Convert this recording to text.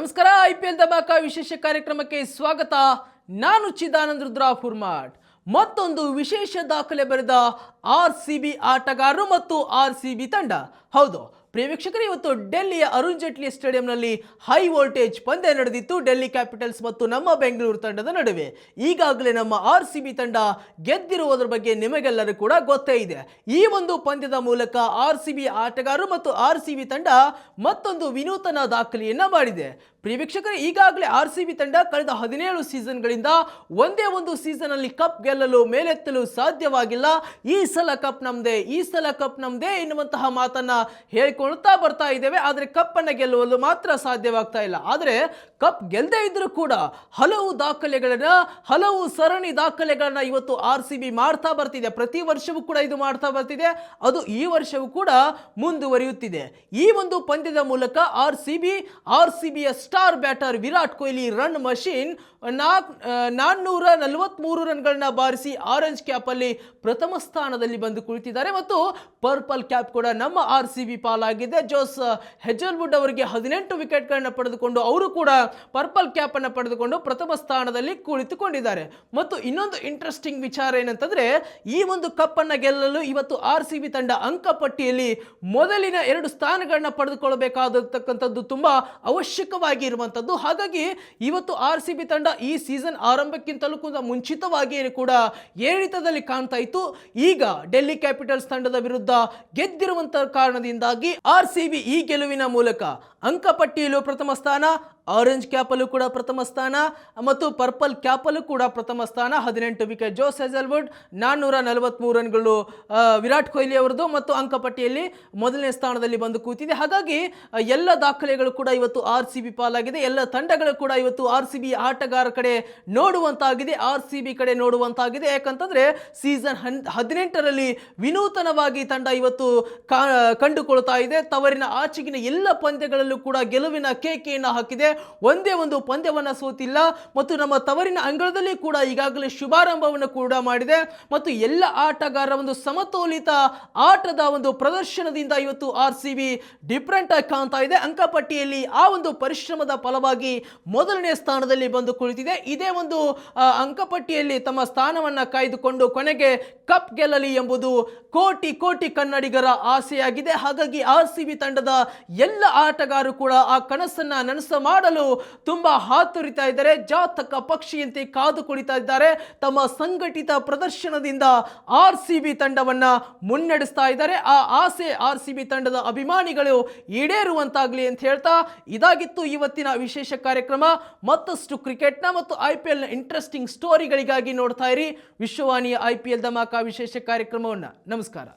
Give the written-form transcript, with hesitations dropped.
ನಮಸ್ಕಾರ. IPL ಧಮಾಕ ವಿಶೇಷ ಕಾರ್ಯಕ್ರಮಕ್ಕೆ ಸ್ವಾಗತ. ನಾನು ಚಿದಾನಂದ ರುದ್ರ ಫುರ್ಮಾಟ್. ಮತ್ತೊಂದು ವಿಶೇಷ ದಾಖಲೆ ಬರೆದ RCB ಆಟಗಾರರು ಮತ್ತು RCB ತಂಡ. ಹೌದು ಪ್ರಿಯ ವೀಕ್ಷಕರೇ, ಇವತ್ತು ಡೆಲ್ಲಿಯ ಅರುಣ್ ಜೇಟ್ಲಿ ಸ್ಟೇಡಿಯಂನಲ್ಲಿ ಹೈ ವೋಲ್ಟೇಜ್ ಪಂದ್ಯ ನಡೆದಿತ್ತು ಡೆಲ್ಲಿ ಕ್ಯಾಪಿಟಲ್ಸ್ ಮತ್ತು ನಮ್ಮ ಬೆಂಗಳೂರು ತಂಡದ ನಡುವೆ. ಈಗಾಗಲೇ ನಮ್ಮ RCB ತಂಡ ಗೆದ್ದಿರುವುದರ ಬಗ್ಗೆ ನಿಮಗೆಲ್ಲರೂ ಕೂಡ ಗೊತ್ತೇ ಇದೆ. ಈ ಒಂದು ಪಂದ್ಯದ ಮೂಲಕ RCB ಆಟಗಾರರು ಮತ್ತು RCB ತಂಡ ಮತ್ತೊಂದು ವಿನೂತನ ದಾಖಲೆಯನ್ನ ಮಾಡಿದೆ. ಪ್ರಿಯ ವೀಕ್ಷಕರೇ, ಈಗಾಗಲೇ RCB ತಂಡ ಕಳೆದ 17 ಸೀಸನ್ಗಳಿಂದ ಒಂದೇ ಒಂದು ಸೀಸನ್ ಅಲ್ಲಿ ಕಪ್ ಗೆಲ್ಲಲು ಮೇಲೆತ್ತಲು ಸಾಧ್ಯವಾಗಿಲ್ಲ. ಈ ಸಲ ಕಪ್ ನಮ್ದೇ ಎನ್ನುವಂತಹ ಮಾತನ್ನ ಹೇಳಿಕೊಳ್ತಾ ಬರ್ತಾ ಇದ್ದೇವೆ. ಆದರೆ ಕಪ್ ಅನ್ನ ಗೆಲ್ಲುವಲು ಮಾತ್ರ ಸಾಧ್ಯವಾಗ್ತಾ ಇಲ್ಲ. ಆದರೆ ಕಪ್ ಗೆಲ್ಲದೇ ಇದ್ರೂ ಕೂಡ ಹಲವು ಸರಣಿ ದಾಖಲೆಗಳನ್ನ ಇವತ್ತು RCB ಮಾಡ್ತಾ ಬರ್ತಿದೆ. ಪ್ರತಿ ವರ್ಷವೂ ಕೂಡ ಇದು ಮಾಡ್ತಾ ಬರ್ತಿದೆ. ಅದು ಈ ವರ್ಷವೂ ಕೂಡ ಮುಂದುವರಿಯುತ್ತಿದೆ. ಈ ಒಂದು ಪಂದ್ಯದ ಮೂಲಕ RCBಯ star batter Virat Kohli run machine 443 ರನ್ಗಳನ್ನ ಬಾರಿಸಿ ಆರೆಂಜ್ ಕ್ಯಾಪ್ ಅಲ್ಲಿ ಪ್ರಥಮ ಸ್ಥಾನದಲ್ಲಿ ಬಂದು ಕುಳಿತಿದ್ದಾರೆ. ಮತ್ತು ಪರ್ಪಲ್ ಕ್ಯಾಪ್ ಕೂಡ ನಮ್ಮ RCB ಪಾಲಾಗಿದೆ. ಜೋಸ್ ಹೆಜಲ್ವುಡ್ ಅವರಿಗೆ 18 ವಿಕೆಟ್ಗಳನ್ನ ಪಡೆದುಕೊಂಡು ಅವರು ಕೂಡ ಪರ್ಪಲ್ ಕ್ಯಾಪ್ ಅನ್ನು ಪಡೆದುಕೊಂಡು ಪ್ರಥಮ ಸ್ಥಾನದಲ್ಲಿ ಕುಳಿತುಕೊಂಡಿದ್ದಾರೆ. ಮತ್ತು ಇನ್ನೊಂದು ಇಂಟ್ರೆಸ್ಟಿಂಗ್ ವಿಚಾರ ಏನಂತಂದ್ರೆ, ಈ ಒಂದು ಕಪ್ ಅನ್ನ ಗೆಲ್ಲಲು ಇವತ್ತು RCB ತಂಡ ಅಂಕಪಟ್ಟಿಯಲ್ಲಿ ಮೊದಲಿನ 2 ಸ್ಥಾನಗಳನ್ನ ಪಡೆದುಕೊಳ್ಳಬೇಕಾಗಿರತಕ್ಕಂಥದ್ದು ತುಂಬಾ ಅವಶ್ಯಕವಾಗಿ ಇರುವಂತದ್ದು. ಹಾಗಾಗಿ ಇವತ್ತು RCB ತಂಡ ಈ ಸೀಸನ್ ಆರಂಭಕ್ಕಿಂತಲೂ ಕೂಡ ಮುಂಚಿತವಾಗಿ ಕೂಡ ಏರಿತದಲ್ಲಿ ಕಾಣ್ತಾ ಇತ್ತು. ಈಗ ಡೆಲ್ಲಿ ಕ್ಯಾಪಿಟಲ್ಸ್ ತಂಡದ ವಿರುದ್ಧ ಗೆದ್ದಿರುವಂತಹ ಕಾರಣದಿಂದಾಗಿ RCB ಈ ಗೆಲುವಿನ ಮೂಲಕ ಅಂಕಪಟ್ಟಿಯಲ್ಲೂ ಪ್ರಥಮ ಸ್ಥಾನ, ಆರೆಂಜ್ ಕ್ಯಾಪ್ ಅಲ್ಲೂ ಕೂಡ ಪ್ರಥಮ ಸ್ಥಾನ ಮತ್ತು ಪರ್ಪಲ್ ಕ್ಯಾಪ್ ಅಲ್ಲೂ ಕೂಡ ಪ್ರಥಮ ಸ್ಥಾನ. 18 wicket Jose Hazlewood, 443 ರನ್ಗಳು Virat Kohli ಅವರದು ಮತ್ತು ಅಂಕಪಟ್ಟಿಯಲ್ಲಿ ಮೊದಲನೇ ಸ್ಥಾನದಲ್ಲಿ ಬಂದು ಕೂತಿದೆ. ಹಾಗಾಗಿ ಎಲ್ಲ ದಾಖಲೆಗಳು ಕೂಡ ಇವತ್ತು RCB ಪಾಲಾಗಿದೆ. ಎಲ್ಲ ತಂಡಗಳು ಕೂಡ ಇವತ್ತು RCB ಆಟಗಾರ ಕಡೆ ನೋಡುವಂತಾಗಿದೆ, RCB ಕಡೆ ನೋಡುವಂತಾಗಿದೆ. ಯಾಕಂತಂದ್ರೆ ಸೀಸನ್ 18ರಲ್ಲಿ ವಿನೂತನವಾಗಿ ತಂಡ ಇವತ್ತು ಕಂಡುಕೊಳ್ತಾ ಇದೆ. ತವರಿನ ಆಚೆಗಿನ ಎಲ್ಲ ಪಂದ್ಯಗಳಲ್ಲೂ ಕೂಡ ಗೆಲುವಿನ ಕೇಕೆಯನ್ನು ಹಾಕಿದೆ. ಒಂದೇ ಒಂದು ಪಂದ್ಯವನ್ನ ಸೋತಿಲ್ಲ ಮತ್ತು ನಮ್ಮ ತವರಿನ ಅಂಗಳದಲ್ಲಿ ಕೂಡ ಈಗಾಗಲೇ ಶುಭಾರಂಭವನ್ನು ಕೂಡ ಮಾಡಿದೆ. ಮತ್ತು ಎಲ್ಲ ಆಟಗಾರರ ಒಂದು ಸಮತೋಲಿತ ಆಟದ ಒಂದು ಪ್ರದರ್ಶನದಿಂದ ಇವತ್ತು RCB ಡಿಫರೆಂಟ್ ಆಗಿ ಕಾಣ್ತಾ ಇದೆ. ಅಂಕಪಟ್ಟಿಯಲ್ಲಿ ಆ ಒಂದು ಪರಿಶ್ರಮದ ಫಲವಾಗಿ ಮೊದಲನೇ ಸ್ಥಾನದಲ್ಲಿ ಬಂದು ಕುಳಿತಿದೆ. ಇದೇ ಒಂದು ಅಂಕಪಟ್ಟಿಯಲ್ಲಿ ತಮ್ಮ ಸ್ಥಾನವನ್ನ ಕಾಯ್ದುಕೊಂಡು ಕೊನೆಗೆ ಕಪ್ ಗೆಲ್ಲಲಿ ಎಂಬುದು ಕೋಟಿ ಕೋಟಿ ಕನ್ನಡಿಗರ ಆಸೆಯಾಗಿದೆ. ಹಾಗಾಗಿ RCB ತಂಡದ ಎಲ್ಲ ಆಟಗಾರರು ಕೂಡ ಆ ಕನಸನ್ನ ನನಸು ಮಾಡಲು ತುಂಬಾ ಹಾತೊರಿತಾ ಇದ್ದಾರೆ. ಜಾತಕ ಪಕ್ಷಿಯಂತೆ ಕಾದು ಕುಳಿತಾ ಇದ್ದಾರೆ. ತಮ್ಮ ಸಂಘಟಿತ ಪ್ರದರ್ಶನದಿಂದ RCB ತಂಡವನ್ನ ಮುನ್ನಡೆಸ್ತಾ ಇದ್ದಾರೆ. ಆ ಆಸೆ RCB ತಂಡದ ಅಭಿಮಾನಿಗಳು ಈಡೇರುವಂತಾಗಲಿ ಅಂತ ಹೇಳ್ತಾ, ಇದಾಗಿತ್ತು ಇವತ್ತಿನ ವಿಶೇಷ ಕಾರ್ಯಕ್ರಮ. ಮತ್ತಷ್ಟು ಕ್ರಿಕೆಟ್ನ ಮತ್ತು IPL ನ ಇಂಟ್ರೆಸ್ಟಿಂಗ್ ಸ್ಟೋರಿಗಳಿಗಾಗಿ ನೋಡ್ತಾ ಇರಿ ವಿಶ್ವವಾಣಿಯ IPL ಧಮಾಕ ವಿಶೇಷ ಕಾರ್ಯಕ್ರಮವನ್ನು. ನಮಸ್ಕಾರ.